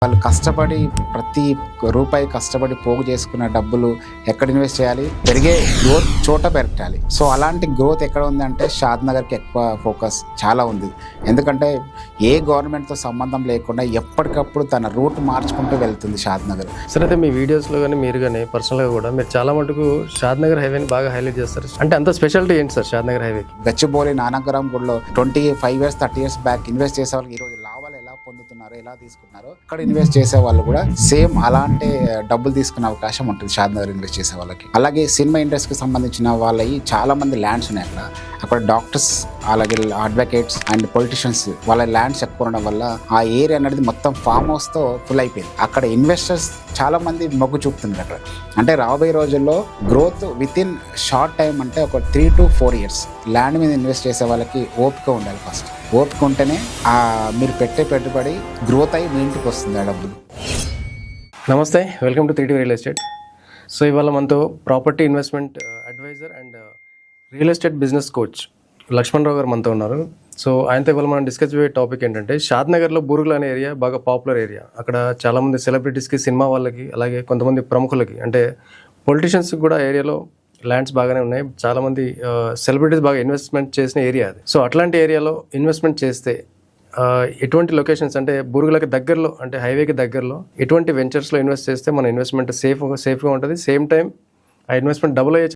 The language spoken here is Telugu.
వాళ్ళు కష్టపడి ప్రతి రూపాయి కష్టపడి పోగు చేసుకున్న డబ్బులు ఎక్కడ ఇన్వెస్ట్ చేయాలి, పెరిగే గ్రోత్ చోట పెట్టాలి. సో అలాంటి గ్రోత్ ఎక్కడ ఉందంటే షాద్ నగర్కి ఎక్కువ ఫోకస్ చాలా ఉంది. ఎందుకంటే ఏ గవర్నమెంట్తో సంబంధం లేకుండా ఎప్పటికప్పుడు తన రూట్ మార్చుకుంటూ వెళ్తుంది షాద్ నగర్. సరే, అయితే మీ వీడియోస్లో కానీ మీరు కానీ పర్సనల్గా కూడా మీరు చాలా మటుకు షాద్ నగర్ హైవేని బాగా హైలైట్ చేస్తారు. అంటే అంత స్పెషాలిటీ ఏంటి సార్ షాద్ నగర్ హైవేకి? గచ్చిబౌలి నానక్రామ్ గుడిలో 25 years 30 years బ్యాక్ ఇన్వెస్ట్ చేసే వాళ్ళకి ఈరోజు లాభాలు ఎలా పొందుతున్నారో, ఎలా తీసుకుంటున్నారో, అక్కడ ఇన్వెస్ట్ చేసే వాళ్ళు కూడా సేమ్ అలాంటి డబ్బులు తీసుకునే అవకాశం ఉంటుంది షాద్ నగర్ ఇన్వెస్ట్ చేసే వాళ్ళకి. అలాగే సినిమా ఇండస్ట్రీకి సంబంధించిన వాళ్ళకి చాలా మంది ల్యాండ్స్ ఉన్నాయి అక్కడ డాక్టర్స్, అలాగే అడ్వకేట్స్ అండ్ పొలిటీషియన్స్ వాళ్ళ ల్యాండ్స్ ఎక్కువ ఉండడం వల్ల ఆ ఏరియా అనేది మొత్తం ఫామ్ హౌస్ తో ఫుల్ అయిపోయింది. అక్కడ ఇన్వెస్టర్స్ చాలా మంది మొగ్గు చూపుతున్నారు అక్కడ. అంటే రాబోయే రోజుల్లో growth with in short time, అంటే ఒక 3 to 4 years ల్యాండ్ మీద ఇన్వెస్ట్ చేసే వాళ్ళకి ఓపిక ఉండాలి. ఫస్ట్ ఓపిక ఉంటేనే మీరు పెట్టే పెట్టుబడి గ్రోత్ అయ్యి మీ ఇంటికి వస్తుంది ఆ డబ్బులు. నమస్తే, welcome to 3D real estate. So ఇవాళ మనతో property investment advisor and real estate business coach Lakshman Rao garu మనతో ఉన్నారు. సో ఆయనతో ఇవాళ మనం డిస్కస్ చేసే టాపిక్ ఏంటంటే, షాద్ నగర్లో బూరుగుల అనే ఏరియా బాగా పాపులర్ ఏరియా. అక్కడ చాలామంది సెలబ్రిటీస్కి, సినిమా వాళ్ళకి, అలాగే కొంతమంది ప్రముఖులకి, అంటే పొలిటీషియన్స్కి కూడా ఏరియాలో ల్యాండ్స్ బాగానే ఉన్నాయి. చాలామంది సెలబ్రిటీస్ బాగా ఇన్వెస్ట్మెంట్ చేసిన ఏరియా అది. సో అట్లాంటి ఏరియాలో ఇన్వెస్ట్మెంట్ చేస్తే ఎటువంటి లొకేషన్స్, అంటే బూరుగులకి దగ్గరలో, అంటే హైవేకి దగ్గరలో ఎటువంటి వెంచర్స్లో ఇన్వెస్ట్ చేస్తే మన ఇన్వెస్ట్మెంట్ సేఫ్గా ఉంటుంది, సేమ్ టైం ఆ ఇన్వెస్ట్మెంట్ డబుల్ అయ్యే